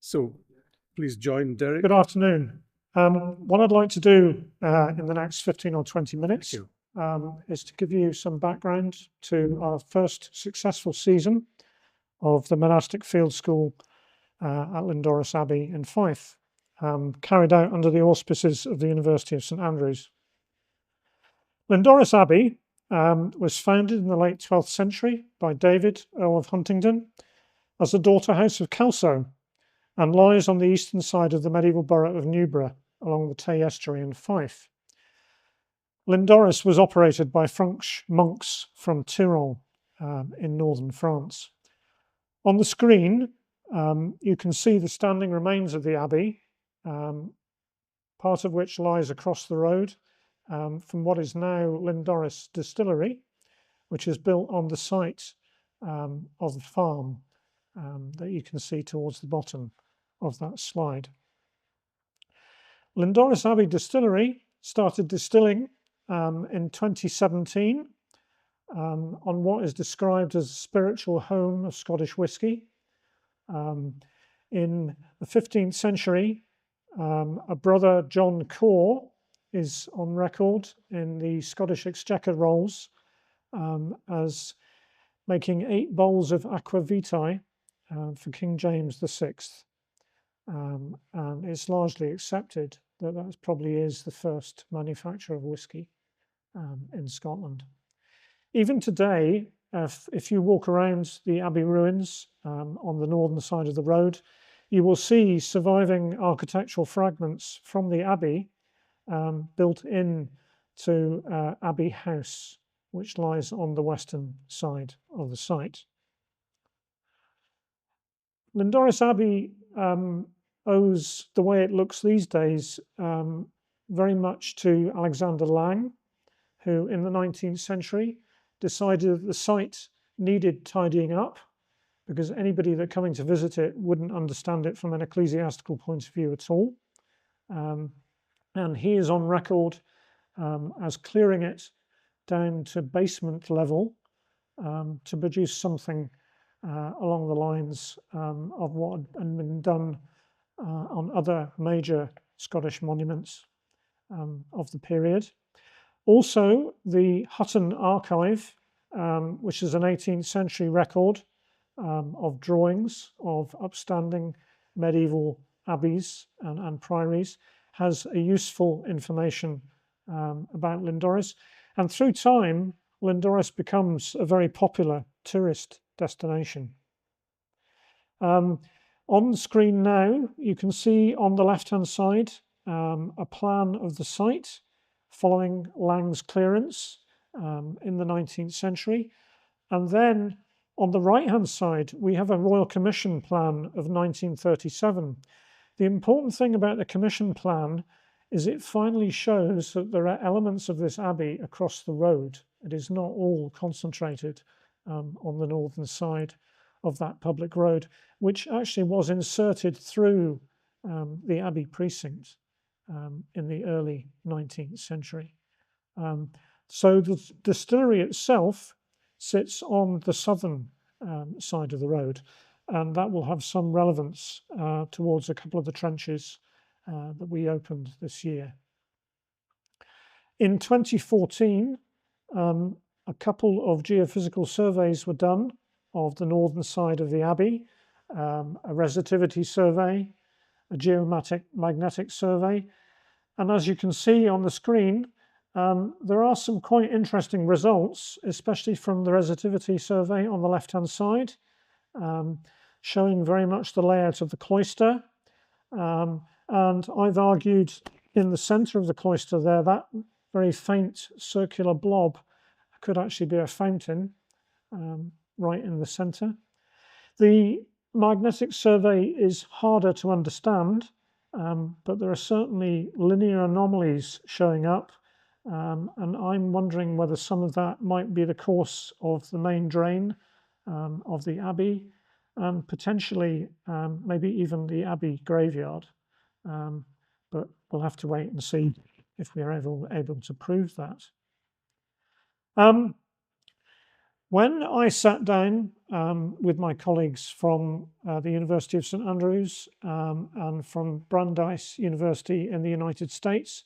So please join Derek. Good afternoon. What I'd like to do in the next 15 or 20 minutes is to give you some background to our first successful season of the Monastic Field School at Lindores Abbey in Fife, carried out under the auspices of the University of St Andrews. Lindores Abbey was founded in the late 12th century by David, Earl of Huntingdon, as a daughter house of Kelso, and lies on the eastern side of the medieval borough of Newborough along the Tay estuary in Fife. Lindores was operated by French monks from Tyrol in northern France. On the screen, you can see the standing remains of the abbey, part of which lies across the road from what is now Lindores Distillery, which is built on the site of the farm that you can see towards the bottom of that slide. Lindores Abbey Distillery started distilling in 2017 on what is described as a spiritual home of Scottish whisky. In the 15th century, a brother, John Core, is on record in the Scottish Exchequer rolls as making 8 bowls of aqua vitae for King James VI. And it's largely accepted that that probably is the first manufacture of whisky in Scotland. Even today, if you walk around the Abbey ruins on the northern side of the road, you will see surviving architectural fragments from the Abbey built in to Abbey House, which lies on the western side of the site. Lindores Abbey owes the way it looks these days very much to Alexander Lang, who in the 19th century decided that the site needed tidying up because anybody that coming to visit it wouldn't understand it from an ecclesiastical point of view at all. And he is on record as clearing it down to basement level to produce something along the lines of what had been done on other major Scottish monuments of the period. Also, the Hutton Archive, which is an 18th century record of drawings of upstanding medieval abbeys and priories, has a useful information about Lindores. And through time, Lindores becomes a very popular tourist destination. On the screen now, you can see on the left-hand side a plan of the site following Lang's clearance in the 19th century. And then on the right-hand side, we have a Royal Commission plan of 1937. The important thing about the Commission plan is it finally shows that there are elements of this abbey across the road. It is not all concentrated on the northern side of that public road, which actually was inserted through the Abbey precinct in the early 19th century. So the distillery itself sits on the southern side of the road, and that will have some relevance towards a couple of the trenches that we opened this year. In 2014, a couple of geophysical surveys were done of the northern side of the Abbey, a resistivity survey, a geomagnetic survey. And as you can see on the screen, there are some quite interesting results, especially from the resistivity survey on the left-hand side, showing very much the layout of the cloister. And I've argued in the centre of the cloister there, that very faint circular blob could actually be a fountain right in the centre. The magnetic survey is harder to understand, but there are certainly linear anomalies showing up, and I'm wondering whether some of that might be the course of the main drain of the Abbey, and potentially maybe even the Abbey graveyard. But we'll have to wait and see if we are able to prove that. When I sat down with my colleagues from the University of St Andrews and from Brandeis University in the United States,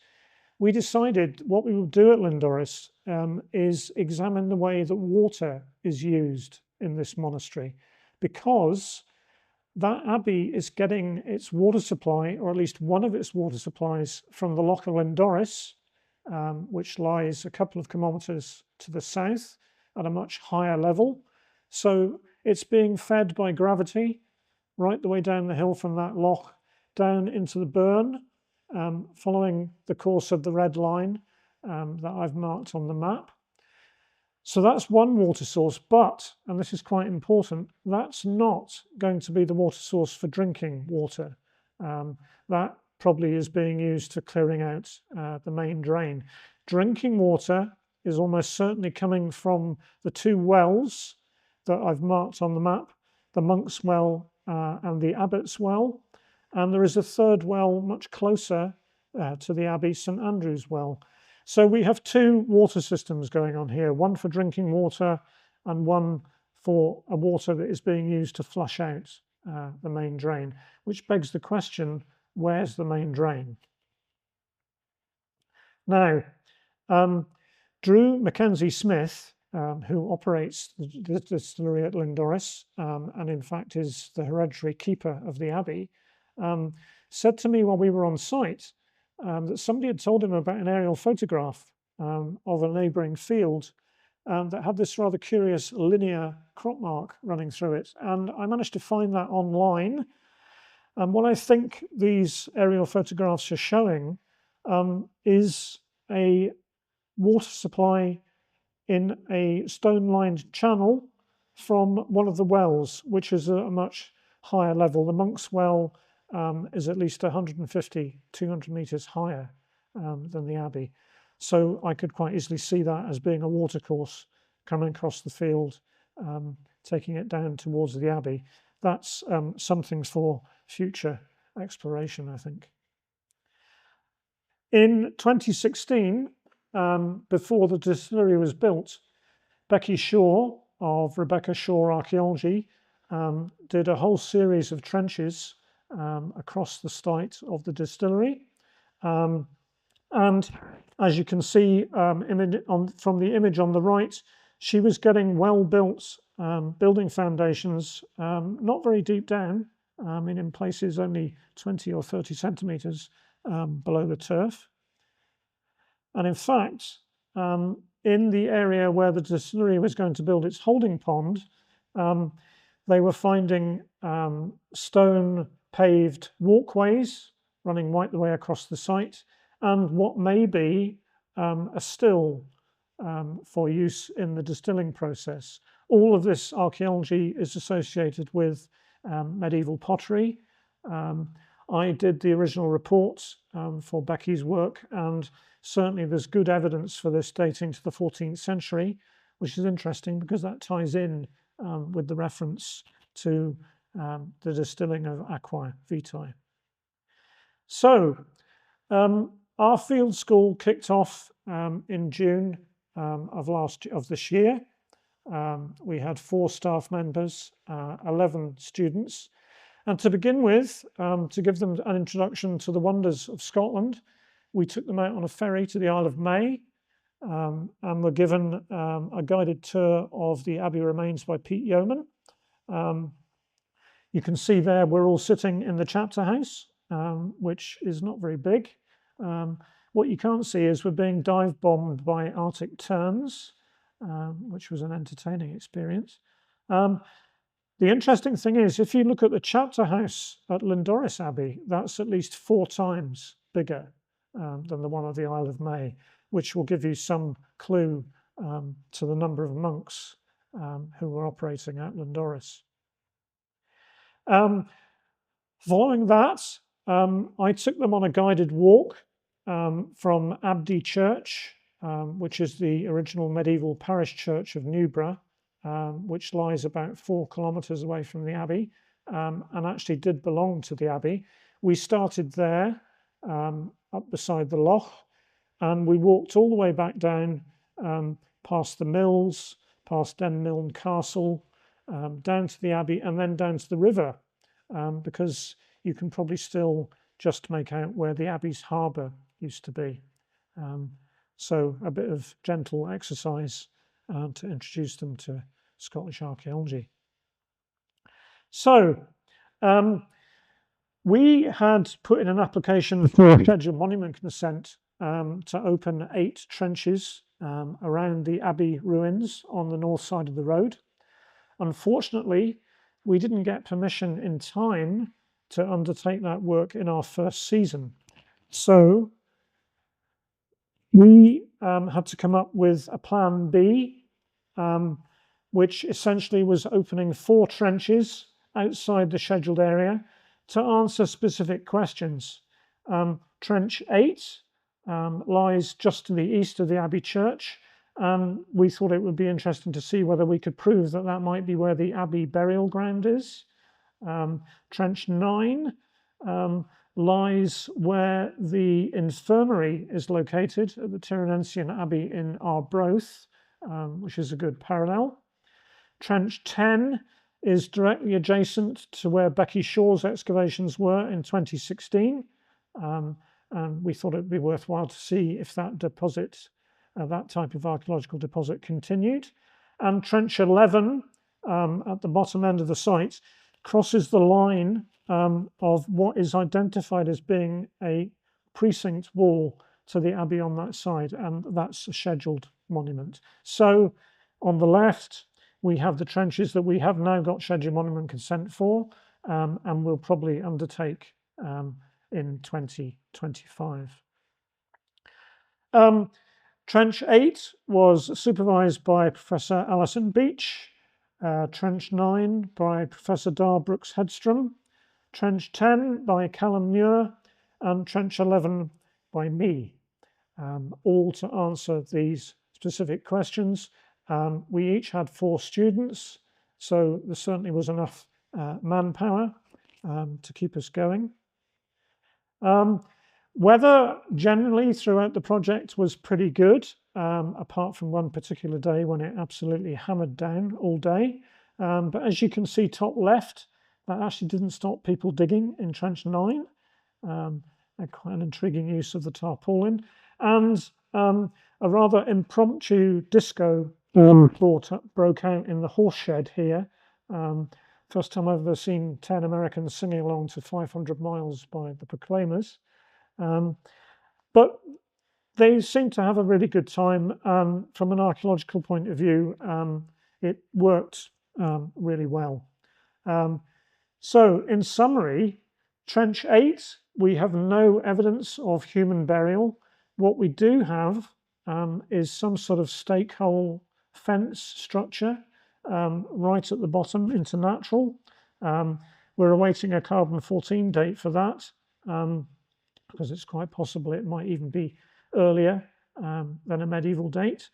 we decided what we would do at Lindoris is examine the way that water is used in this monastery, because that abbey is getting its water supply, or at least one of its water supplies, from the Loch of Lindoris, which lies a couple of kilometres to the south at a much higher level. So it's being fed by gravity right the way down the hill from that loch down into the burn, following the course of the red line that I've marked on the map. So that's one water source, but, and this is quite important, that's not going to be the water source for drinking water. That probably is being used for clearing out the main drain. Drinking water is almost certainly coming from the two wells that I've marked on the map, the Monk's Well and the Abbot's Well. And there is a third well much closer to the Abbey, St Andrew's Well. So we have two water systems going on here, one for drinking water and one for a water that is being used to flush out the main drain, which begs the question, where's the main drain? Now, Drew Mackenzie Smith, who operates the distillery at Lindoris, and in fact is the hereditary keeper of the abbey, said to me while we were on site that somebody had told him about an aerial photograph of a neighbouring field that had this rather curious linear crop mark running through it. And I managed to find that online. And what I think these aerial photographs are showing is a water supply in a stone-lined channel from one of the wells, which is at a much higher level. The Monk's Well is at least 150, 200 metres higher than the Abbey. So I could quite easily see that as being a watercourse coming across the field, taking it down towards the Abbey. That's something for future exploration, I think. In 2016, before the distillery was built, Becky Shaw of Rebecca Shaw Archaeology did a whole series of trenches across the site of the distillery. And as you can see from the image on the right, she was getting well-built building foundations, not very deep down, in places only 20 or 30 centimetres below the turf. And in fact, in the area where the distillery was going to build its holding pond, they were finding stone paved walkways running right the way across the site, and what may be a still for use in the distilling process. All of this archaeology is associated with medieval pottery. I did the original reports for Becky's work, and certainly there's good evidence for this dating to the 14th century, which is interesting because that ties in with the reference to the distilling of aqua vitae. So our field school kicked off in June of this year. We had 4 staff members, 11 students. And to begin with, to give them an introduction to the wonders of Scotland, we took them out on a ferry to the Isle of May and were given a guided tour of the Abbey remains by Pete Yeoman. You can see there we're all sitting in the chapter house, which is not very big. What you can't see is we're being dive bombed by Arctic terns, which was an entertaining experience. The interesting thing is, if you look at the chapter house at Lindoris Abbey, that's at least 4 times bigger than the one at the Isle of May, which will give you some clue to the number of monks who were operating at Lindoris. Following that, I took them on a guided walk from Abdey Church, which is the original medieval parish church of Newborough, which lies about 4 kilometres away from the Abbey, and actually did belong to the Abbey. We started there, up beside the loch, and we walked all the way back down, past the mills, past Denmiln Castle, down to the Abbey, and then down to the river, because you can probably still just make out where the Abbey's harbour used to be. So a bit of gentle exercise to introduce them to Scottish archaeology. So we had put in an application for scheduled monument consent to open 8 trenches around the Abbey ruins on the north side of the road. Unfortunately, we didn't get permission in time to undertake that work in our first season. So we had to come up with a plan B, which essentially was opening 4 trenches outside the scheduled area to answer specific questions. Trench 8 lies just to the east of the Abbey Church, and we thought it would be interesting to see whether we could prove that that might be where the Abbey burial ground is. Trench 9 lies where the infirmary is located at the Tyrrhensian Abbey in Arbroath, which is a good parallel. Trench 10 is directly adjacent to where Becky Shaw's excavations were in 2016. And we thought it would be worthwhile to see if that deposit, that type of archaeological deposit continued. And Trench 11 at the bottom end of the site crosses the line of what is identified as being a precinct wall to the Abbey on that side, and that's a scheduled monument. So on the left, we have the trenches that we have now got scheduled monument consent for, and we'll probably undertake in 2025. Trench 8 was supervised by Professor Alison Beach, Trench 9 by Professor Darbrooks Hedstrom, Trench 10 by Callum Muir, and Trench 11 by me, all to answer these specific questions. We each had 4 students, so there certainly was enough manpower to keep us going. Weather generally throughout the project was pretty good, apart from one particular day when it absolutely hammered down all day. But as you can see top left, that actually didn't stop people digging in Trench 9. Quite an intriguing use of the tarpaulin. And a rather impromptu disco broke out in the horse shed here. First time I've ever seen 10 Americans singing along to 500 Miles by the Proclaimers. But they seem to have a really good time. From an archaeological point of view, it worked really well. So in summary, Trench 8, we have no evidence of human burial. What we do have is some sort of stake hole fence structure right at the bottom into natural. We're awaiting a carbon-14 date for that, because it's quite possible it might even be earlier than a medieval date.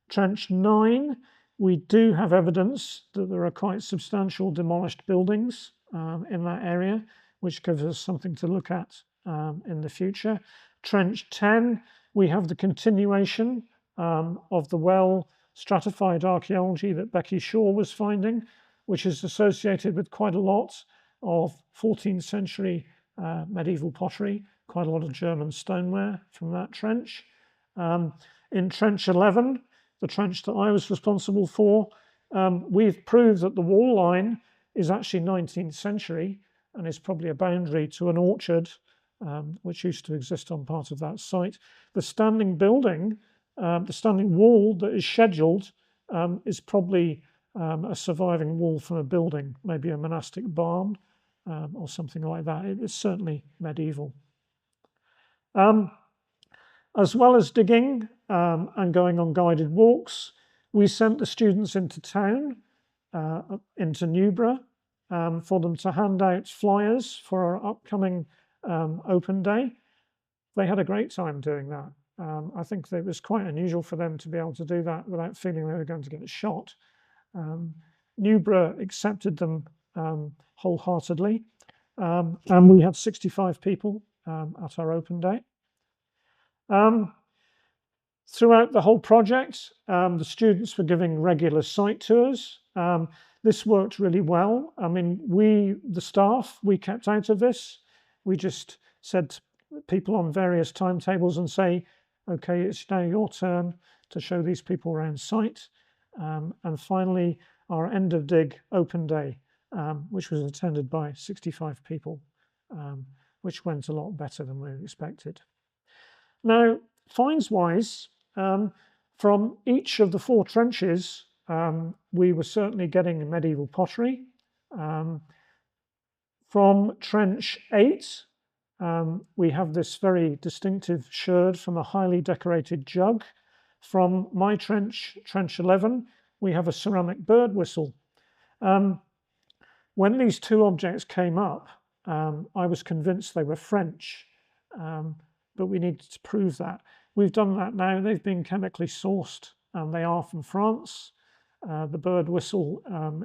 Trench 9, we do have evidence that there are quite substantial demolished buildings in that area, which gives us something to look at in the future. Trench 10, we have the continuation of the well-stratified archaeology that Becky Shaw was finding, which is associated with quite a lot of 14th century medieval pottery, quite a lot of German stoneware from that trench. In Trench 11, the trench that I was responsible for, we've proved that the wall line is actually 19th century and is probably a boundary to an orchard which used to exist on part of that site. The standing building, the standing wall that is scheduled is probably a surviving wall from a building, maybe a monastic barn or something like that. It is certainly medieval. As well as digging and going on guided walks, we sent the students into town, into Newborough, for them to hand out flyers for our upcoming open day. They had a great time doing that. I think it was quite unusual for them to be able to do that without feeling they were going to get shot. Newborough accepted them wholeheartedly, and we had 65 people at our open day. Throughout the whole project, the students were giving regular site tours. This worked really well. I mean, the staff, we kept out of this. We just said to people on various timetables and say, okay, it's now your turn to show these people around site. And finally, our end of dig open day, which was attended by 65 people, which went a lot better than we expected. Now, finds-wise, from each of the 4 trenches, we were certainly getting medieval pottery. From trench 8, we have this very distinctive sherd from a highly decorated jug. From my trench, trench 11, we have a ceramic bird whistle. When these 2 objects came up, I was convinced they were French, but we needed to prove that. We've done that now. They've been chemically sourced, and they are from France. The bird whistle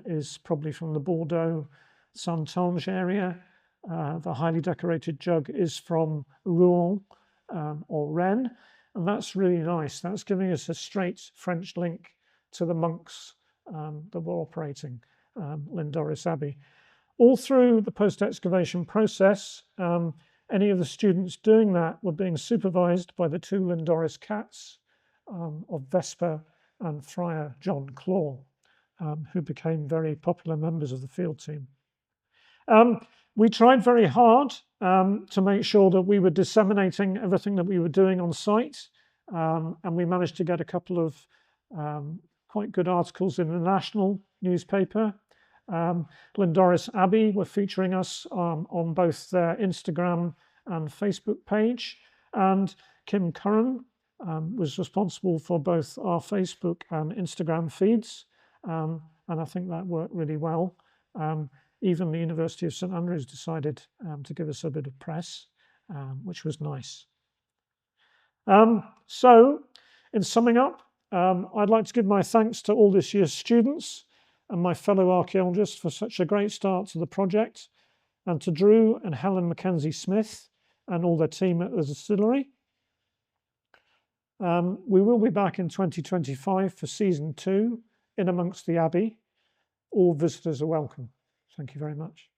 is probably from the Bordeaux, Saintonge area. The highly decorated jug is from Rouen or Rennes, and that's really nice. That's giving us a straight French link to the monks that were operating Lyndoris Abbey. All through the post-excavation process, any of the students doing that were being supervised by the 2 Lyndoris cats of Vesper and Friar John Claw, who became very popular members of the field team. We tried very hard to make sure that we were disseminating everything that we were doing on site, and we managed to get a couple of quite good articles in the national newspaper. Lyndoris Abbey were featuring us on both their Instagram and Facebook page, and Kim Curran was responsible for both our Facebook and Instagram feeds, and I think that worked really well. Even the University of St Andrews decided to give us a bit of press, which was nice. So, in summing up, I'd like to give my thanks to all this year's students and my fellow archaeologists for such a great start to the project, and to Drew and Helen Mackenzie-Smith and all their team at the distillery. We will be back in 2025 for season 2, In Amongst the Abbey. All visitors are welcome. Thank you very much.